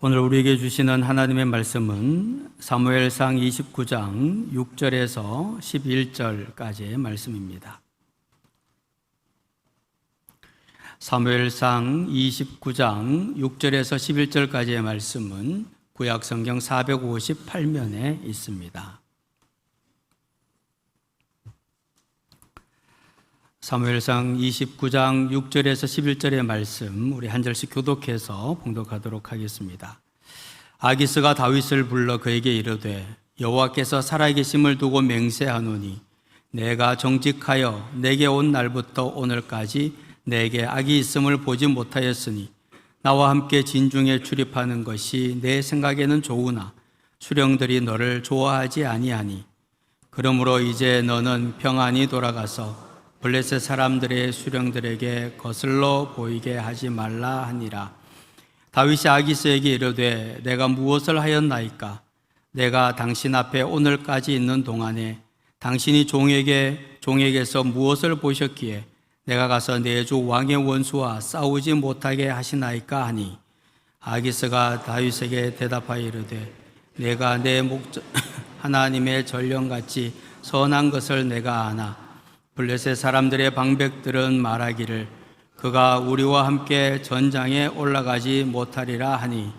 오늘 우리에게 주시는 하나님의 말씀은 사무엘상 29장 6절에서 11절까지의 말씀입니다. 사무엘상 29장 6절에서 11절까지의 말씀은 구약성경 458면에 있습니다. 사무엘상 29장 6절에서 11절의 말씀 우리 한 절씩 교독해서 봉독하도록 하겠습니다. 아기스가 다윗을 불러 그에게 이르되 여호와께서 살아계심을 두고 맹세하노니 내가 정직하여 내게 온 날부터 오늘까지 내게 악이 있음을 보지 못하였으니 나와 함께 진중에 출입하는 것이 내 생각에는 좋으나 수령들이 너를 좋아하지 아니하니 그러므로 이제 너는 평안히 돌아가서 블레셋 사람들의 수령들에게 거슬러 보이게 하지 말라 하니라. 다윗이 아기스에게 이르되 내가 무엇을 하였나이까? 내가 당신 앞에 오늘까지 있는 동안에 당신이 종에게서 무엇을 보셨기에 내가 가서 내 주 왕의 원수와 싸우지 못하게 하시나이까 하니 아기스가 다윗에게 대답하여 이르되 내가 내 목적 하나님의 전령같이 선한 것을 내가 아나 블레셋 사람들의 방백들은 말하기를 그가 우리와 함께 전장에 올라가지 못하리라 하니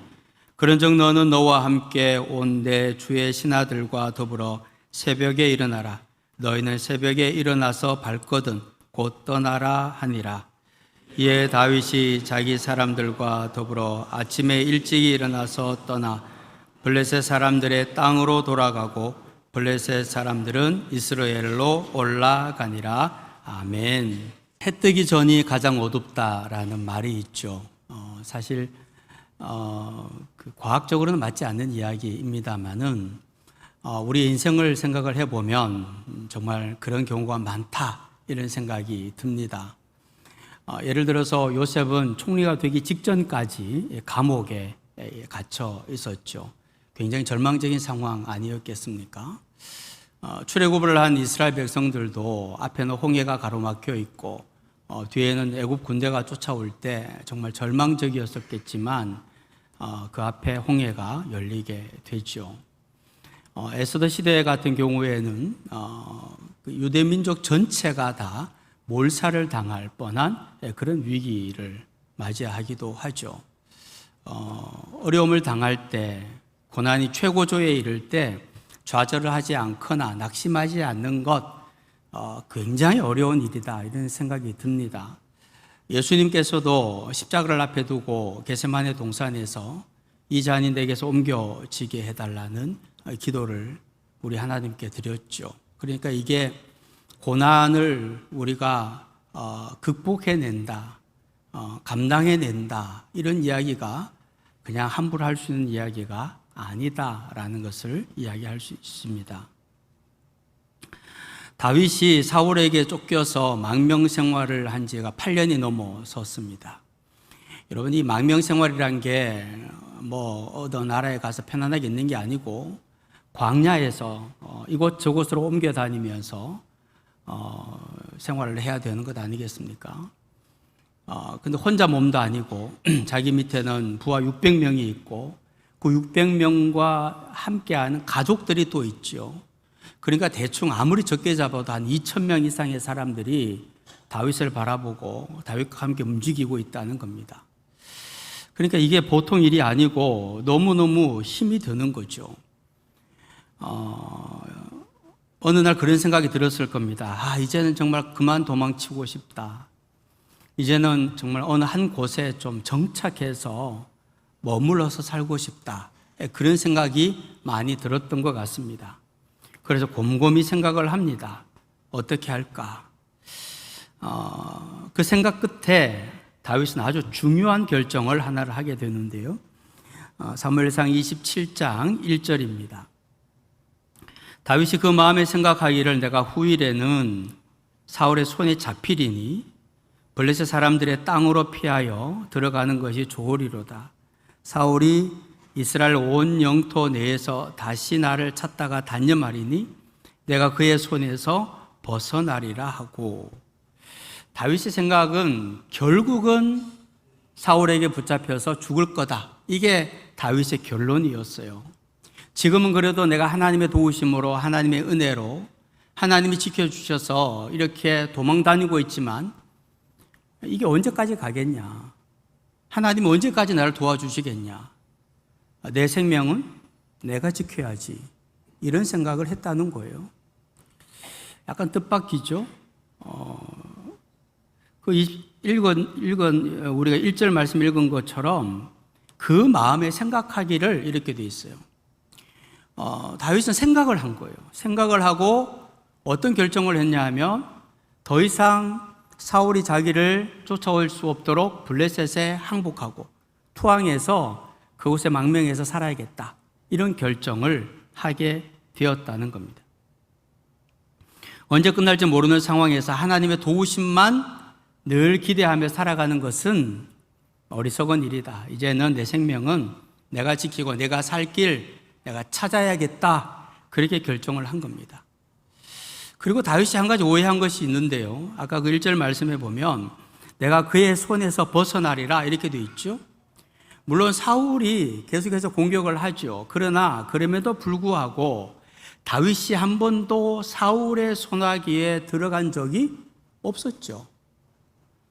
그런즉 너는 너와 함께 온 내 주의 신하들과 더불어 새벽에 일어나라. 너희는 새벽에 일어나서 발거든 곧 떠나라 하니라. 이에 다윗이 자기 사람들과 더불어 아침에 일찍이 일어나서 떠나 블레셋 사람들의 땅으로 돌아가고 블레셋 사람들은 이스라엘로 올라가니라. 아멘. 해 뜨기 전이 가장 어둡다라는 말이 있죠. 사실 과학적으로는 맞지 않는 이야기입니다만은 우리 인생을 생각을 해보면 정말 그런 경우가 많다 이런 생각이 듭니다. 예를 들어서 요셉은 총리가 되기 직전까지 감옥에 갇혀 있었죠. 굉장히 절망적인 상황 아니었겠습니까? 출애굽을 한 이스라엘 백성들도 앞에는 홍해가 가로막혀 있고 뒤에는 애굽 군대가 쫓아올 때 정말 절망적이었었겠지만 그 앞에 홍해가 열리게 되죠. 에스더 시대 같은 경우에는 유대 민족 전체가 다 몰살을 당할 뻔한 그런 위기를 맞이하기도 하죠. 어려움을 당할 때 고난이 최고조에 이를 때 좌절을 하지 않거나 낙심하지 않는 것 굉장히 어려운 일이다 이런 생각이 듭니다. 예수님께서도 십자가를 앞에 두고 겟세마네 동산에서 이 잔이 내게서 옮겨지게 해달라는 기도를 우리 하나님께 드렸죠. 그러니까 이게 고난을 우리가 극복해낸다, 감당해낸다 이런 이야기가 그냥 함부로 할 수 있는 이야기가 아니다라는 것을 이야기할 수 있습니다. 다윗이 사울에게 쫓겨서 망명 생활을 한 지가 8년이 넘어섰습니다. 여러분, 이 망명 생활이란 게 어느 나라에 가서 편안하게 있는 게 아니고 광야에서 이곳저곳으로 옮겨 다니면서 생활을 해야 되는 것 아니겠습니까? 근데 혼자 몸도 아니고 자기 밑에는 부하 600명이 있고 그 600명과 함께하는 가족들이 또 있죠. 그러니까 대충 아무리 적게 잡아도 한 2,000명 이상의 사람들이 다윗을 바라보고 다윗과 함께 움직이고 있다는 겁니다. 그러니까 이게 보통 일이 아니고 너무너무 힘이 드는 거죠. 어느 날 그런 생각이 들었을 겁니다. 이제는 정말 그만 도망치고 싶다. 이제는 정말 어느 한 곳에 좀 정착해서 머물러서 살고 싶다. 그런 생각이 많이 들었던 것 같습니다. 그래서 곰곰이 생각을 합니다. 어떻게 할까? 그 생각 끝에 다윗은 아주 중요한 결정을 하나를 하게 되는데요. 사무엘상 27장 1절입니다. 다윗이 그 마음에 생각하기를 내가 후일에는 사울의 손에 잡히리니 블레셋 사람들의 땅으로 피하여 들어가는 것이 좋으리로다. 사울이 이스라엘 온 영토 내에서 다시 나를 찾다가 단념하리니 내가 그의 손에서 벗어나리라 하고, 다윗의 생각은 결국은 사울에게 붙잡혀서 죽을 거다. 이게 다윗의 결론이었어요. 지금은 그래도 내가 하나님의 도우심으로, 하나님의 은혜로 하나님이 지켜주셔서 이렇게 도망 다니고 있지만 이게 언제까지 가겠냐? 하나님은 언제까지 나를 도와주시겠냐? 내 생명은 내가 지켜야지. 이런 생각을 했다는 거예요. 약간 뜻밖이죠? 우리가 1절 말씀 읽은 것처럼 그 마음에 생각하기를 이렇게 돼 있어요. 다윗은 생각을 한 거예요. 생각을 하고 어떤 결정을 했냐 하면 더 이상 사울이 자기를 쫓아올 수 없도록 블레셋에 항복하고 투항해서 그곳에 망명해서 살아야겠다. 이런 결정을 하게 되었다는 겁니다. 언제 끝날지 모르는 상황에서 하나님의 도우심만 늘 기대하며 살아가는 것은 어리석은 일이다. 이제는 내 생명은 내가 지키고 내가 살 길 내가 찾아야겠다. 그렇게 결정을 한 겁니다. 그리고 다윗이 한 가지 오해한 것이 있는데요. 아까 그 1절 말씀해 보면 내가 그의 손에서 벗어나리라 이렇게 되어 있죠. 물론 사울이 계속해서 공격을 하죠. 그러나 그럼에도 불구하고 다윗이 한 번도 사울의 손아귀에 들어간 적이 없었죠.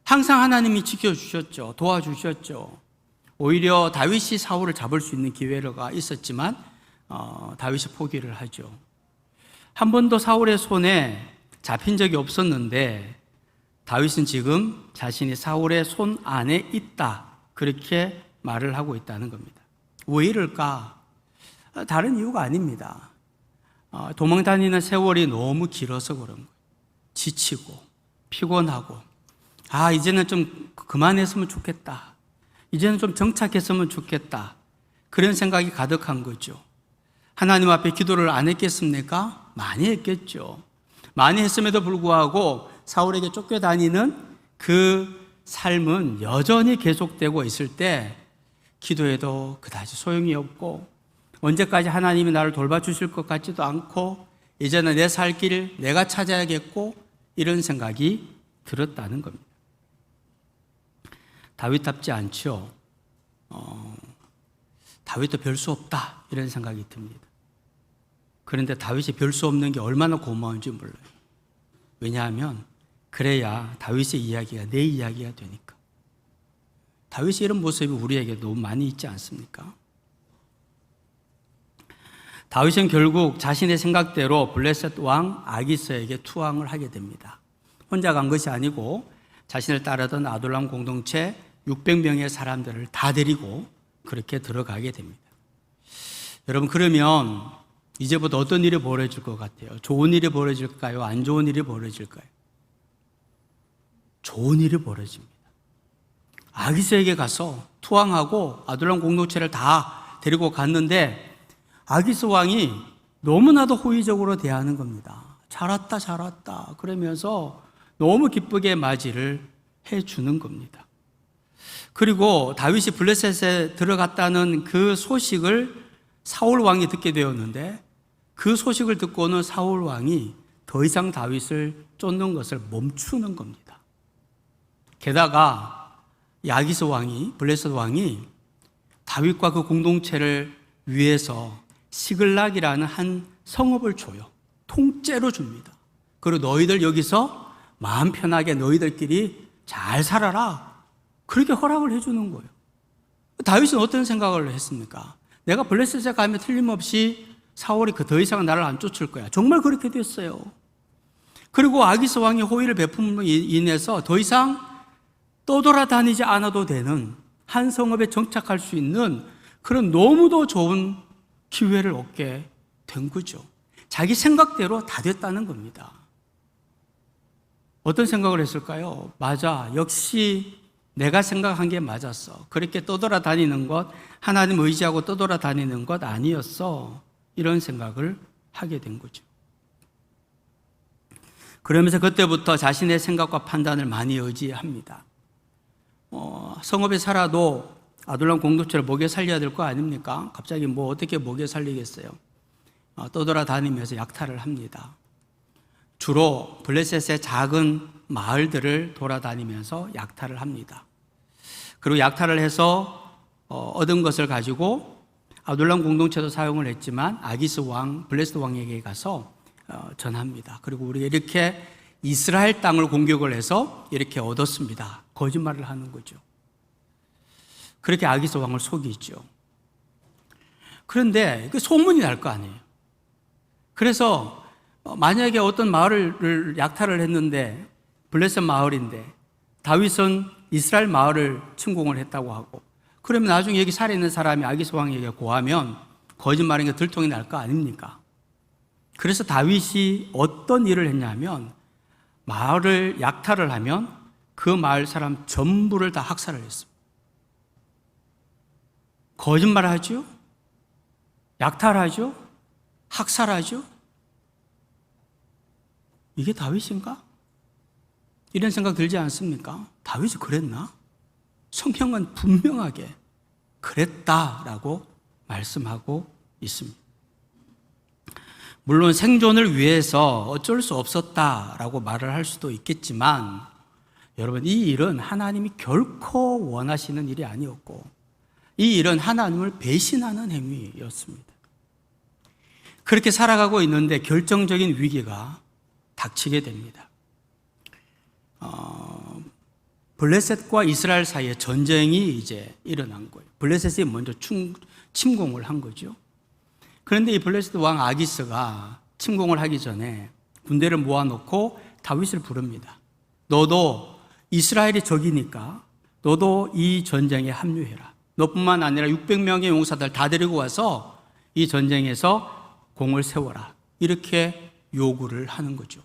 항상 하나님이 지켜주셨죠. 도와주셨죠. 오히려 다윗이 사울을 잡을 수 있는 기회가 있었지만 다윗이 포기를 하죠. 한 번도 사울의 손에 잡힌 적이 없었는데 다윗은 지금 자신이 사울의 손 안에 있다. 그렇게 말을 하고 있다는 겁니다. 왜 이럴까? 다른 이유가 아닙니다. 도망 다니는 세월이 너무 길어서 그런 거예요. 지치고 피곤하고 이제는 좀 그만했으면 좋겠다. 이제는 좀 정착했으면 좋겠다. 그런 생각이 가득한 거죠. 하나님 앞에 기도를 안 했겠습니까? 많이 했겠죠. 많이 했음에도 불구하고 사울에게 쫓겨다니는 그 삶은 여전히 계속되고 있을 때 기도해도 그다지 소용이 없고 언제까지 하나님이 나를 돌봐주실 것 같지도 않고 이제는 내 살 길을 내가 찾아야겠고 이런 생각이 들었다는 겁니다. 다윗답지 않죠. 다윗도 별 수 없다 이런 생각이 듭니다. 그런데 다윗이 별 수 없는 게 얼마나 고마운지 몰라요. 왜냐하면 그래야 다윗의 이야기가 내 이야기가 되니까. 다윗의 이런 모습이 우리에게 너무 많이 있지 않습니까? 다윗은 결국 자신의 생각대로 블레셋 왕 아기스에게 투항을 하게 됩니다. 혼자 간 것이 아니고 자신을 따르던 아둘람 공동체 600명의 사람들을 다 데리고 그렇게 들어가게 됩니다. 여러분, 그러면 이제부터 어떤 일이 벌어질 것 같아요? 좋은 일이 벌어질까요? 안 좋은 일이 벌어질까요? 좋은 일이 벌어집니다. 아기스에게 가서 투항하고 아둘람 공동체를 다 데리고 갔는데 아기스 왕이 너무나도 호의적으로 대하는 겁니다. 잘 왔다 잘 왔다 그러면서 너무 기쁘게 맞이를 해주는 겁니다. 그리고 다윗이 블레셋에 들어갔다는 그 소식을 사울 왕이 듣게 되었는데 그 소식을 듣고는 사울 왕이 더 이상 다윗을 쫓는 것을 멈추는 겁니다. 게다가 아기스 왕이, 블레셋 왕이 다윗과 그 공동체를 위해서 시글락이라는 한 성읍을 줘요. 통째로 줍니다. 그리고 너희들 여기서 마음 편하게 너희들끼리 잘 살아라. 그렇게 허락을 해주는 거예요. 다윗은 어떤 생각을 했습니까? 내가 블레셋에 가면 틀림없이 사울이 더 이상 나를 안 쫓을 거야. 정말 그렇게 됐어요. 그리고 아기스 왕이 호의를 베품으로 인해서 더 이상 떠돌아다니지 않아도 되는 한 성읍에 정착할 수 있는 그런 너무도 좋은 기회를 얻게 된 거죠. 자기 생각대로 다 됐다는 겁니다. 어떤 생각을 했을까요? 맞아. 역시 내가 생각한 게 맞았어. 그렇게 떠돌아다니는 것, 하나님 의지하고 떠돌아다니는 것 아니었어. 이런 생각을 하게 된 거죠. 그러면서 그때부터 자신의 생각과 판단을 많이 의지합니다. 성읍에 살아도 아둘람 공동체를 먹여 살려야 될 거 아닙니까? 갑자기 어떻게 먹여 살리겠어요? 떠돌아다니면서 약탈을 합니다. 주로 블레셋의 작은 마을들을 돌아다니면서 약탈을 합니다. 그리고 약탈을 해서 얻은 것을 가지고 아둘람 공동체도 사용을 했지만 아기스 왕, 블레셋 왕에게 가서 전합니다. 그리고 우리가 이렇게 이스라엘 땅을 공격을 해서 이렇게 얻었습니다. 거짓말을 하는 거죠. 그렇게 아기스 왕을 속이죠. 그런데 그 소문이 날 거 아니에요. 그래서 만약에 어떤 마을을 약탈을 했는데 블레셋 마을인데 다윗은 이스라엘 마을을 침공을 했다고 하고, 그러면 나중에 여기 살아있는 사람이 아기스 왕에게 고하면 거짓말인 게 들통이 날 거 아닙니까? 그래서 다윗이 어떤 일을 했냐면 마을을 약탈을 하면 그 마을 사람 전부를 다 학살을 했습니다. 거짓말하죠? 약탈하죠? 학살하죠? 이게 다윗인가? 이런 생각 들지 않습니까? 다윗이 그랬나? 성경은 분명하게 그랬다라고 말씀하고 있습니다. 물론 생존을 위해서 어쩔 수 없었다라고 말을 할 수도 있겠지만, 여러분, 이 일은 하나님이 결코 원하시는 일이 아니었고, 이 일은 하나님을 배신하는 행위였습니다. 그렇게 살아가고 있는데 결정적인 위기가 닥치게 됩니다. 블레셋과 이스라엘 사이에 전쟁이 이제 일어난 거예요. 블레셋이 먼저 침공을 한 거죠. 그런데 이 블레셋 왕 아기스가 침공을 하기 전에 군대를 모아놓고 다윗을 부릅니다. 너도 이스라엘이 적이니까 너도 이 전쟁에 합류해라. 너뿐만 아니라 600명의 용사들 다 데리고 와서 이 전쟁에서 공을 세워라. 이렇게 요구를 하는 거죠.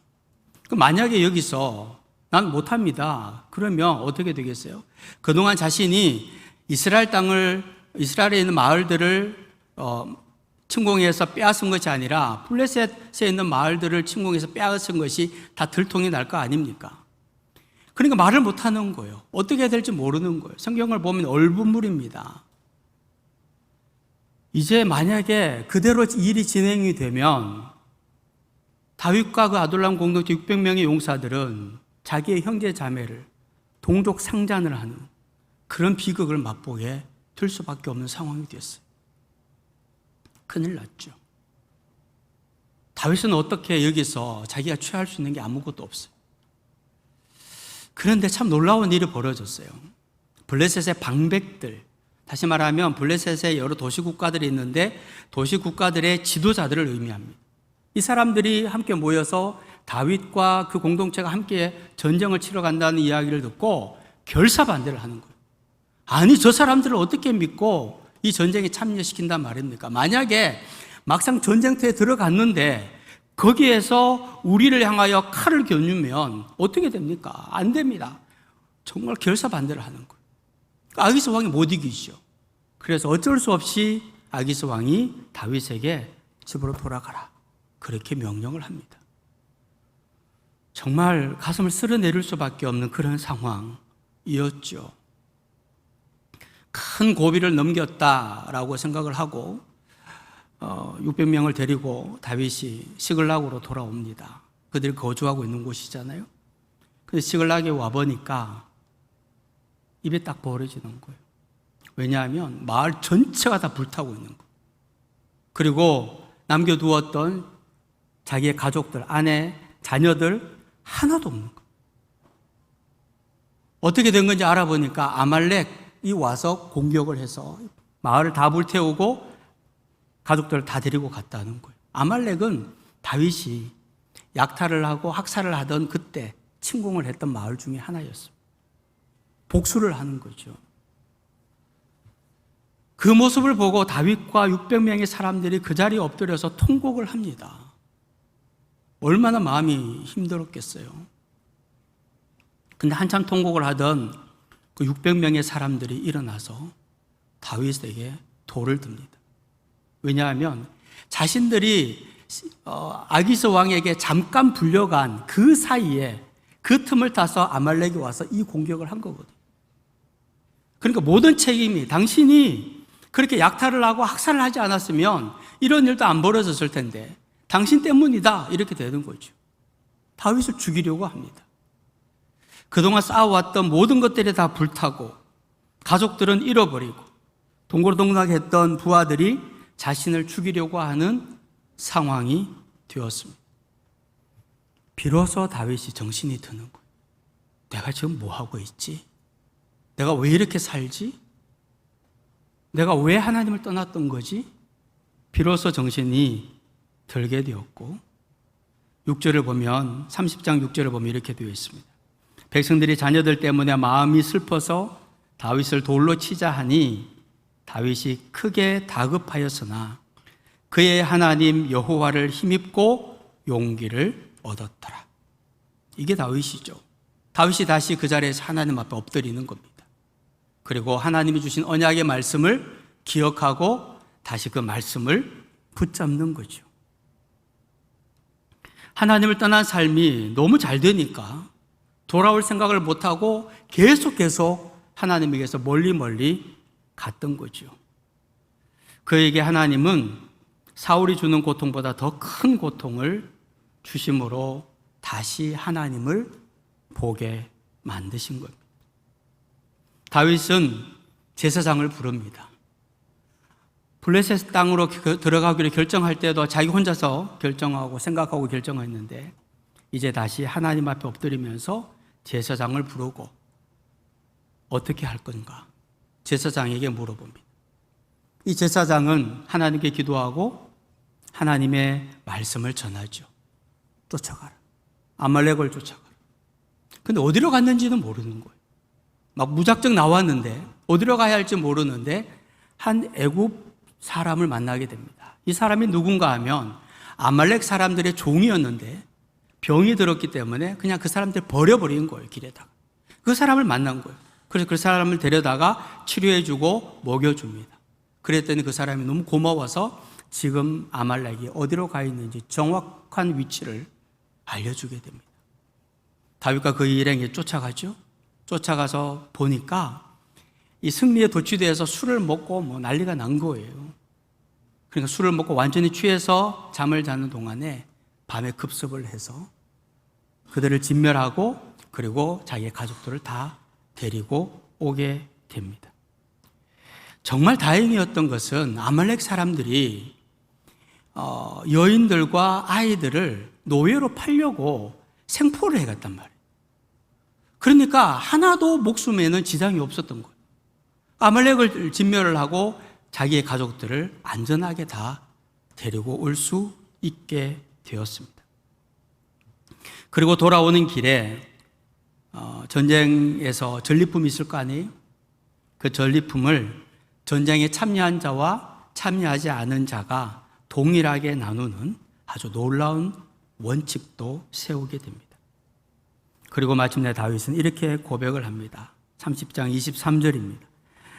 만약에 여기서 난 못합니다. 그러면 어떻게 되겠어요? 그동안 자신이 이스라엘에 있는 마을들을 침공해서 빼앗은 것이 아니라 블레셋에 있는 마을들을 침공해서 빼앗은 것이 다 들통이 날 거 아닙니까? 그러니까 말을 못하는 거예요. 어떻게 해야 될지 모르는 거예요. 성경을 보면 얼분물입니다. 이제 만약에 그대로 일이 진행이 되면 다윗과 그 아둘람 공동체 600명의 용사들은 자기의 형제 자매를 동족 상잔을 하는 그런 비극을 맛보게 될 수밖에 없는 상황이 됐어요. 큰일 났죠. 다윗은 어떻게 여기서 자기가 취할 수 있는 게 아무것도 없어요. 그런데 참 놀라운 일이 벌어졌어요. 블레셋의 방백들, 다시 말하면 블레셋의 여러 도시국가들이 있는데 도시국가들의 지도자들을 의미합니다. 이 사람들이 함께 모여서 다윗과 그 공동체가 함께 전쟁을 치러 간다는 이야기를 듣고 결사반대를 하는 거예요. 아니, 저 사람들을 어떻게 믿고 이 전쟁에 참여시킨단 말입니까? 만약에 막상 전쟁터에 들어갔는데 거기에서 우리를 향하여 칼을 겨누면 어떻게 됩니까? 안 됩니다. 정말 결사반대를 하는 거예요. 아기스 왕이 못 이기죠. 그래서 어쩔 수 없이 아기스 왕이 다윗에게 집으로 돌아가라, 그렇게 명령을 합니다. 정말 가슴을 쓸어내릴 수밖에 없는 그런 상황이었죠. 큰 고비를 넘겼다라고 생각을 하고 600명을 데리고 다윗이 시글락으로 돌아옵니다. 그들이 거주하고 있는 곳이잖아요. 근데 시글락에 와보니까 입에 딱 벌어지는 거예요. 왜냐하면 마을 전체가 다 불타고 있는 거예요. 그리고 남겨두었던 자기의 가족들, 아내, 자녀들 하나도 없는 거예요. 어떻게 된 건지 알아보니까 아말렉이 와서 공격을 해서 마을을 다 불태우고 가족들을 다 데리고 갔다는 거예요. 아말렉은 다윗이 약탈을 하고 학살을 하던 그때 침공을 했던 마을 중에 하나였습니다. 복수를 하는 거죠. 그 모습을 보고 다윗과 600명의 사람들이 그 자리에 엎드려서 통곡을 합니다. 얼마나 마음이 힘들었겠어요. 근데 한참 통곡을 하던 그 600명의 사람들이 일어나서 다윗에게 돌을 듭니다. 왜냐하면 자신들이 아기스 왕에게 잠깐 불려간 그 사이에 그 틈을 타서 아말렉이 와서 이 공격을 한 거거든요. 그러니까 모든 책임이, 당신이 그렇게 약탈을 하고 학살을 하지 않았으면 이런 일도 안 벌어졌을 텐데 당신 때문이다, 이렇게 되는 거죠. 다윗을 죽이려고 합니다. 그동안 쌓아왔던 모든 것들이 다 불타고 가족들은 잃어버리고 동고동락했던 부하들이 자신을 죽이려고 하는 상황이 되었습니다. 비로소 다윗이 정신이 드는 거예요. 내가 지금 뭐 하고 있지? 내가 왜 이렇게 살지? 내가 왜 하나님을 떠났던 거지? 비로소 정신이 들게 되었고 6절을 보면 30장 6절을 보면 이렇게 되어 있습니다. 백성들이 자녀들 때문에 마음이 슬퍼서 다윗을 돌로 치자 하니 다윗이 크게 다급하였으나 그의 하나님 여호와를 힘입고 용기를 얻었더라. 이게 다윗이죠. 다윗이 다시 그 자리에서 하나님 앞에 엎드리는 겁니다. 그리고 하나님이 주신 언약의 말씀을 기억하고 다시 그 말씀을 붙잡는 거죠. 하나님을 떠난 삶이 너무 잘 되니까 돌아올 생각을 못하고 계속 하나님에게서 멀리 갔던 거죠. 그에게 하나님은 사울이 주는 고통보다 더 큰 고통을 주심으로 다시 하나님을 보게 만드신 겁니다. 다윗은 제사장을 부릅니다. 블레셋 땅으로 들어가기로 결정할 때도 자기 혼자서 결정하고 생각하고 결정했는데 이제 다시 하나님 앞에 엎드리면서 제사장을 부르고 어떻게 할 건가 제사장에게 물어봅니다. 이 제사장은 하나님께 기도하고 하나님의 말씀을 전하죠. 쫓아가라. 아말렉을 쫓아가라. 근데 어디로 갔는지는 모르는 거예요. 막 무작정 나왔는데 어디로 가야 할지 모르는데 한 애굽 사람을 만나게 됩니다. 이 사람이 누군가 하면 아말렉 사람들의 종이었는데 병이 들었기 때문에 그냥 그 사람들 버려버린 거예요. 길에다가. 그 사람을 만난 거예요. 그래서 그 사람을 데려다가 치료해주고 먹여줍니다. 그랬더니 그 사람이 너무 고마워서 지금 아말렉이 어디로 가 있는지 정확한 위치를 알려주게 됩니다. 다윗과 그 일행이 쫓아가죠. 쫓아가서 보니까 이 승리에 도취돼서 술을 먹고 난리가 난 거예요. 그러니까 술을 먹고 완전히 취해서 잠을 자는 동안에 밤에 급습을 해서 그들을 진멸하고 그리고 자기의 가족들을 다 데리고 오게 됩니다. 정말 다행이었던 것은 아말렉 사람들이 여인들과 아이들을 노예로 팔려고 생포를 해갔단 말이에요. 그러니까 하나도 목숨에는 지장이 없었던 거예요. 아말렉을 진멸을 하고 자기의 가족들을 안전하게 다 데리고 올 수 있게 되었습니다. 그리고 돌아오는 길에 전쟁에서 전리품이 있을 거 아니에요? 그 전리품을 전쟁에 참여한 자와 참여하지 않은 자가 동일하게 나누는 아주 놀라운 원칙도 세우게 됩니다. 그리고 마침내 다윗은 이렇게 고백을 합니다. 30장 23절입니다.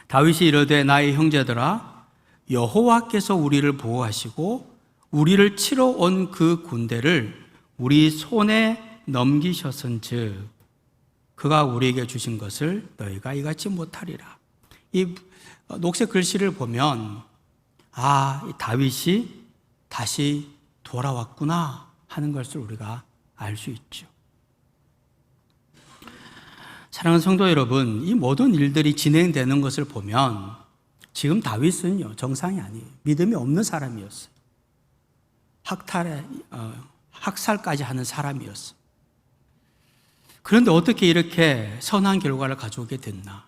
다윗이 이르되 나의 형제들아 여호와께서 우리를 보호하시고 우리를 치러 온 그 군대를 우리 손에 넘기셨은즉 그가 우리에게 주신 것을 너희가 이같이 못하리라. 이 녹색 글씨를 보면 이 다윗이 다시 돌아왔구나 하는 것을 우리가 알 수 있죠. 사랑하는 성도 여러분, 이 모든 일들이 진행되는 것을 보면 지금 다윗은요 정상이 아니에요. 믿음이 없는 사람이었어요. 학살까지 하는 사람이었어요. 그런데 어떻게 이렇게 선한 결과를 가져오게 됐나?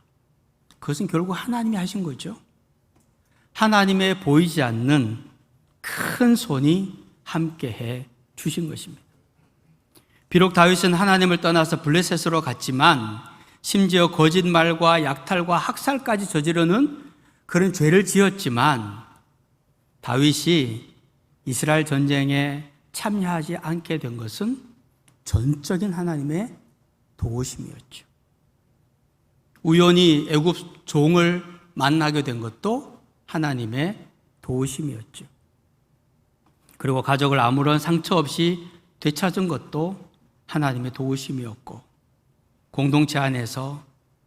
그것은 결국 하나님이 하신 거죠. 하나님의 보이지 않는 큰 손이 함께해 주신 것입니다. 비록 다윗은 하나님을 떠나서 블레셋으로 갔지만 심지어 거짓말과 약탈과 학살까지 저지르는 그런 죄를 지었지만 다윗이 이스라엘 전쟁에 참여하지 않게 된 것은 전적인 하나님의 도우심이었죠. 우연히 애굽 종을 만나게 된 것도 하나님의 도우심이었죠. 그리고 가족을 아무런 상처 없이 되찾은 것도 하나님의 도우심이었고 공동체 안에서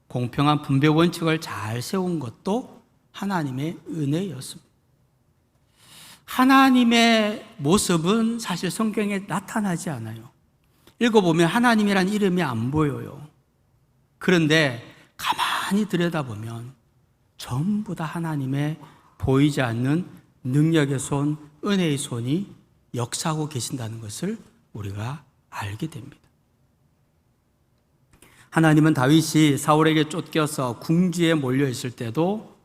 공평한 분배 원칙을 잘 세운 것도 하나님의 은혜였습니다. 하나님의 모습은 사실 성경에 나타나지 않아요. 읽어보면 하나님이란 이름이 안 보여요. 그런데 가만히 들여다보면 전부 다 하나님의 보이지 않는 능력의 손, 은혜의 손이 역사하고 계신다는 것을 우리가 알게 됩니다. 하나님은 다윗이 사울에게 쫓겨서 궁지에 몰려 있을 때도,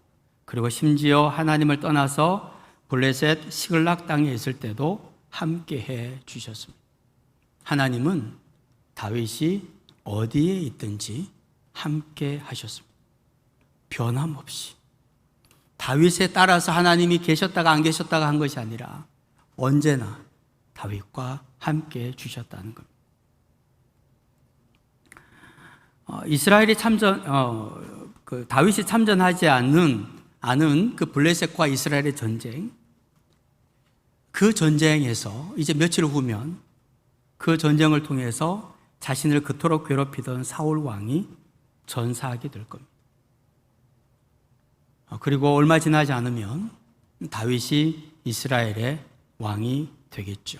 그리고 심지어 하나님을 떠나서 블레셋 시글락 땅에 있을 때도 함께해 주셨습니다. 하나님은 다윗이 어디에 있든지 함께 하셨습니다. 변함없이. 다윗에 따라서 하나님이 계셨다가 안 계셨다가 한 것이 아니라 언제나 다윗과 함께 주셨다는 겁니다. 이스라엘이 다윗이 참전하지 않은 그 블레셋과 이스라엘의 전쟁, 그 전쟁에서 이제 며칠 후면 그 전쟁을 통해서 자신을 그토록 괴롭히던 사울 왕이 전사하게 될 겁니다. 그리고 얼마 지나지 않으면 다윗이 이스라엘의 왕이 되겠죠.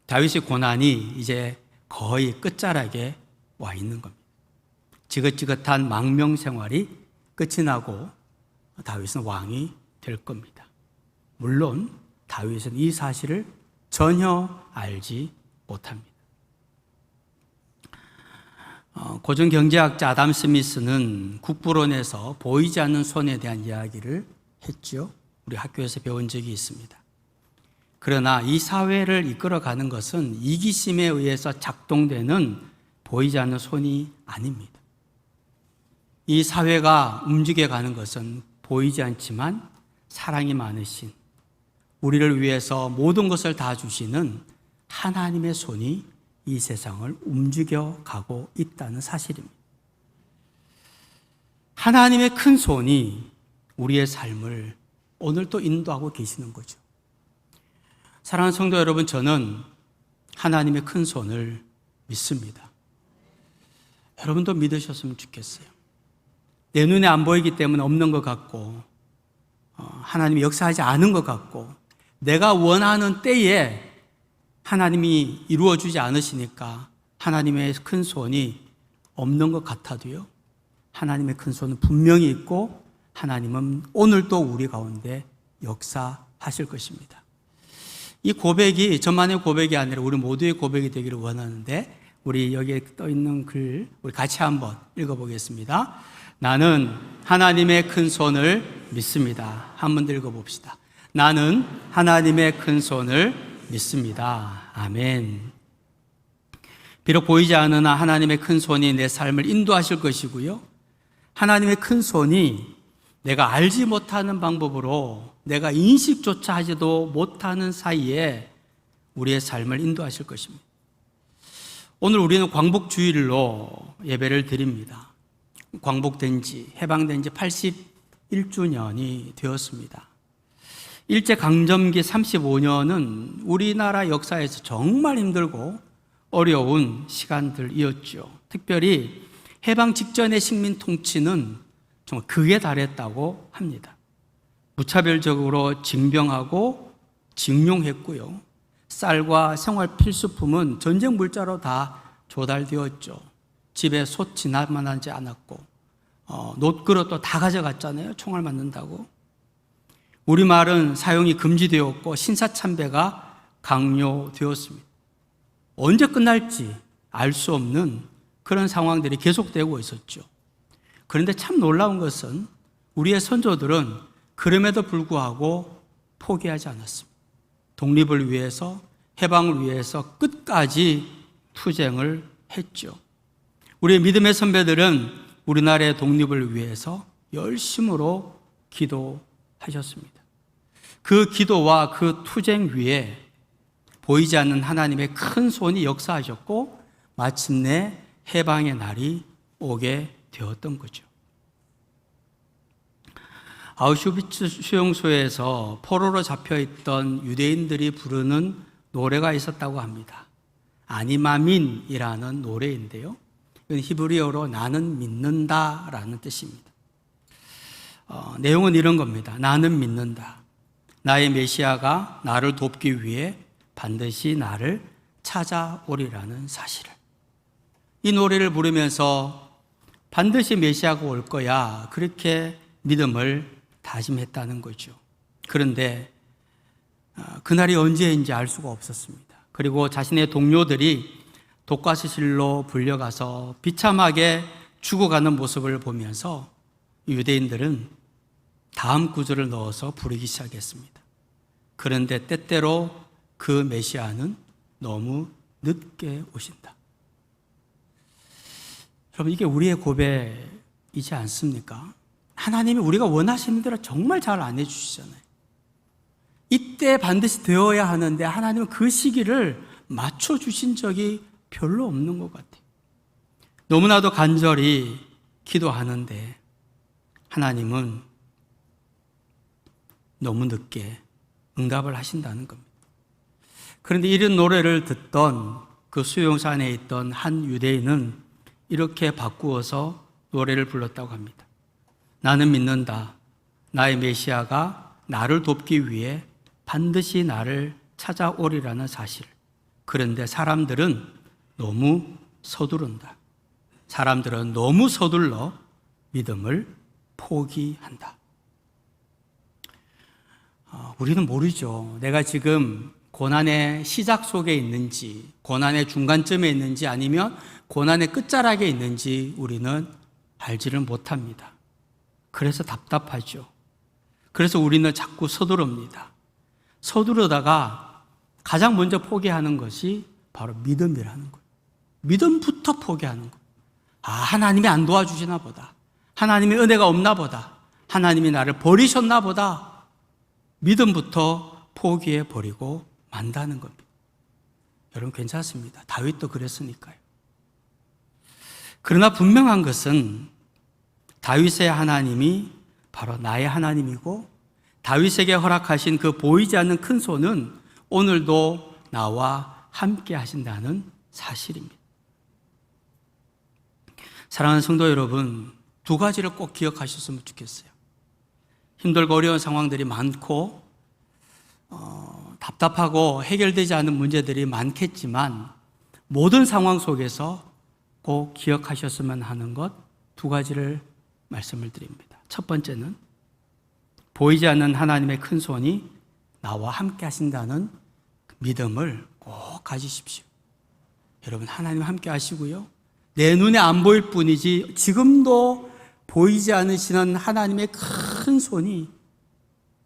다윗의 고난이 이제 거의 끝자락에 와 있는 겁니다. 지긋지긋한 망명 생활이 끝이 나고 다윗은 왕이 될 겁니다. 물론 다윗은 이 사실을 전혀 알지 못합니다. 고전 경제학자 아담 스미스는 국부론에서 보이지 않는 손에 대한 이야기를 했죠. 우리 학교에서 배운 적이 있습니다. 그러나 이 사회를 이끌어가는 것은 이기심에 의해서 작동되는 보이지 않는 손이 아닙니다. 이 사회가 움직여가는 것은 보이지 않지만 사랑이 많으신, 우리를 위해서 모든 것을 다 주시는 하나님의 손이 이 세상을 움직여가고 있다는 사실입니다. 하나님의 큰 손이 우리의 삶을 오늘 또 인도하고 계시는 거죠. 사랑하는 성도 여러분, 저는 하나님의 큰 손을 믿습니다. 여러분도 믿으셨으면 좋겠어요. 내 눈에 안 보이기 때문에 없는 것 같고, 하나님이 역사하지 않은 것 같고, 내가 원하는 때에 하나님이 이루어주지 않으시니까 하나님의 큰 손이 없는 것 같아도요, 하나님의 큰 손은 분명히 있고 하나님은 오늘도 우리 가운데 역사하실 것입니다. 이 고백이 저만의 고백이 아니라 우리 모두의 고백이 되기를 원하는데, 우리 여기에 떠 있는 글 우리 같이 한번 읽어보겠습니다. 나는 하나님의 큰 손을 믿습니다. 한 번 더 읽어봅시다. 나는 하나님의 큰 손을 믿습니다. 아멘. 비록 보이지 않으나 하나님의 큰 손이 내 삶을 인도하실 것이고요, 하나님의 큰 손이 내가 알지 못하는 방법으로, 내가 인식조차 하지도 못하는 사이에 우리의 삶을 인도하실 것입니다. 오늘 우리는 광복주일로 예배를 드립니다. 광복된 지, 해방된 지 81주년이 되었습니다. 일제강점기 35년은 우리나라 역사에서 정말 힘들고 어려운 시간들이었죠. 특별히 해방 직전의 식민 통치는 정말 극에 달했다고 합니다. 무차별적으로 징병하고 징용했고요, 쌀과 생활 필수품은 전쟁 물자로 다 조달되었죠. 집에 솥 지나만하지 않았고, 놋그릇도 다 가져갔잖아요, 총알 맞는다고. 우리말은 사용이 금지되었고 신사참배가 강요되었습니다. 언제 끝날지 알 수 없는 그런 상황들이 계속되고 있었죠. 그런데 참 놀라운 것은 우리의 선조들은 그럼에도 불구하고 포기하지 않았습니다. 독립을 위해서, 해방을 위해서 끝까지 투쟁을 했죠. 우리의 믿음의 선배들은 우리나라의 독립을 위해서 열심으로 기도하셨습니다. 그 기도와 그 투쟁 위에 보이지 않는 하나님의 큰 손이 역사하셨고 마침내 해방의 날이 오게 되었던 거죠. 아우슈비츠 수용소에서 포로로 잡혀있던 유대인들이 부르는 노래가 있었다고 합니다. 아니마민이라는 노래인데요, 이건 히브리어로 나는 믿는다라는 뜻입니다. 내용은 이런 겁니다. 나는 믿는다. 나의 메시아가 나를 돕기 위해 반드시 나를 찾아오리라는 사실을. 이 노래를 부르면서 반드시 메시아가 올 거야, 그렇게 믿음을 다짐했다는 거죠. 그런데 그날이 언제인지 알 수가 없었습니다. 그리고 자신의 동료들이 독가스실로 불려가서 비참하게 죽어가는 모습을 보면서 유대인들은 다음 구절을 넣어서 부르기 시작했습니다. 그런데 때때로 그 메시아는 너무 늦게 오신다. 여러분, 이게 우리의 고백이지 않습니까? 하나님이 우리가 원하시는 대로 정말 잘 안 해주시잖아요. 이때 반드시 되어야 하는데 하나님은 그 시기를 맞춰주신 적이 별로 없는 것 같아요. 너무나도 간절히 기도하는데 하나님은 너무 늦게 응답을 하신다는 겁니다. 그런데 이런 노래를 듣던 그 수용소 안에 있던 한 유대인은 이렇게 바꾸어서 노래를 불렀다고 합니다. 나는 믿는다. 나의 메시아가 나를 돕기 위해 반드시 나를 찾아오리라는 사실. 그런데 사람들은 너무 서두른다. 사람들은 너무 서둘러 믿음을 포기한다. 우리는 모르죠. 내가 지금 고난의 시작 속에 있는지, 고난의 중간점에 있는지, 아니면 고난의 끝자락에 있는지 우리는 알지를 못합니다. 그래서 답답하죠. 그래서 우리는 자꾸 서두릅니다. 서두르다가 가장 먼저 포기하는 것이 바로 믿음이라는 거예요. 믿음부터 포기하는 거예요. 하나님이 안 도와주시나 보다. 하나님의 은혜가 없나 보다. 하나님이 나를 버리셨나 보다. 믿음부터 포기해 버리고 만다는 겁니다. 여러분, 괜찮습니다. 다윗도 그랬으니까요. 그러나 분명한 것은 다윗의 하나님이 바로 나의 하나님이고, 다윗에게 허락하신 그 보이지 않는 큰 손은 오늘도 나와 함께 하신다는 사실입니다. 사랑하는 성도 여러분, 두 가지를 꼭 기억하셨으면 좋겠어요. 힘들고 어려운 상황들이 많고 답답하고 해결되지 않은 문제들이 많겠지만, 모든 상황 속에서 꼭 기억하셨으면 하는 것 두 가지를 말씀을 드립니다. 첫 번째는 보이지 않는 하나님의 큰 손이 나와 함께 하신다는 믿음을 꼭 가지십시오. 여러분, 하나님 함께 하시고요, 내 눈에 안 보일 뿐이지 지금도 보이지 않으시는 하나님의 큰 손이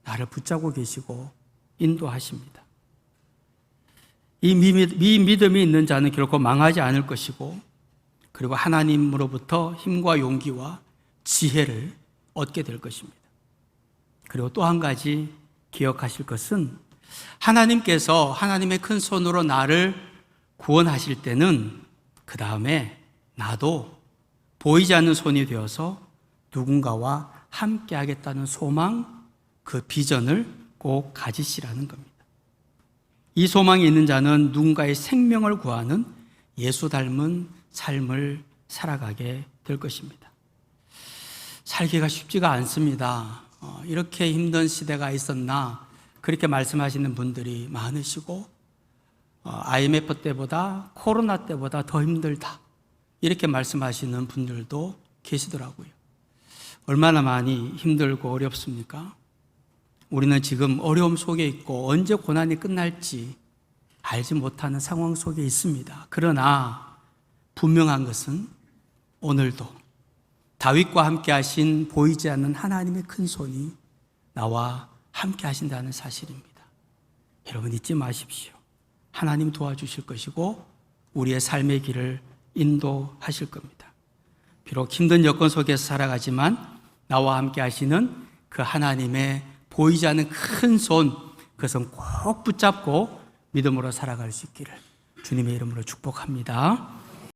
나를 붙잡고 계시고 인도하십니다. 이 믿음이 있는 자는 결코 망하지 않을 것이고, 그리고 하나님으로부터 힘과 용기와 지혜를 얻게 될 것입니다. 그리고 또 한 가지 기억하실 것은, 하나님께서 하나님의 큰 손으로 나를 구원하실 때는 그 다음에 나도 보이지 않는 손이 되어서 누군가와 함께 하겠다는 소망, 그 비전을 꼭 가지시라는 겁니다. 이 소망이 있는 자는 누군가의 생명을 구하는 예수 닮은 삶을 살아가게 될 것입니다. 살기가 쉽지가 않습니다. 이렇게 힘든 시대가 있었나, 그렇게 말씀하시는 분들이 많으시고, IMF 때보다 코로나 때보다 더 힘들다, 이렇게 말씀하시는 분들도 계시더라고요. 얼마나 많이 힘들고 어렵습니까? 우리는 지금 어려움 속에 있고 언제 고난이 끝날지 알지 못하는 상황 속에 있습니다. 그러나 분명한 것은 오늘도 다윗과 함께 하신 보이지 않는 하나님의 큰 손이 나와 함께 하신다는 사실입니다. 여러분, 잊지 마십시오. 하나님 도와주실 것이고 우리의 삶의 길을 인도하실 겁니다. 비록 힘든 여건 속에서 살아가지만 나와 함께 하시는 그 하나님의 보이지 않는 큰 손, 그 손 꼭 붙잡고 믿음으로 살아갈 수 있기를 주님의 이름으로 축복합니다.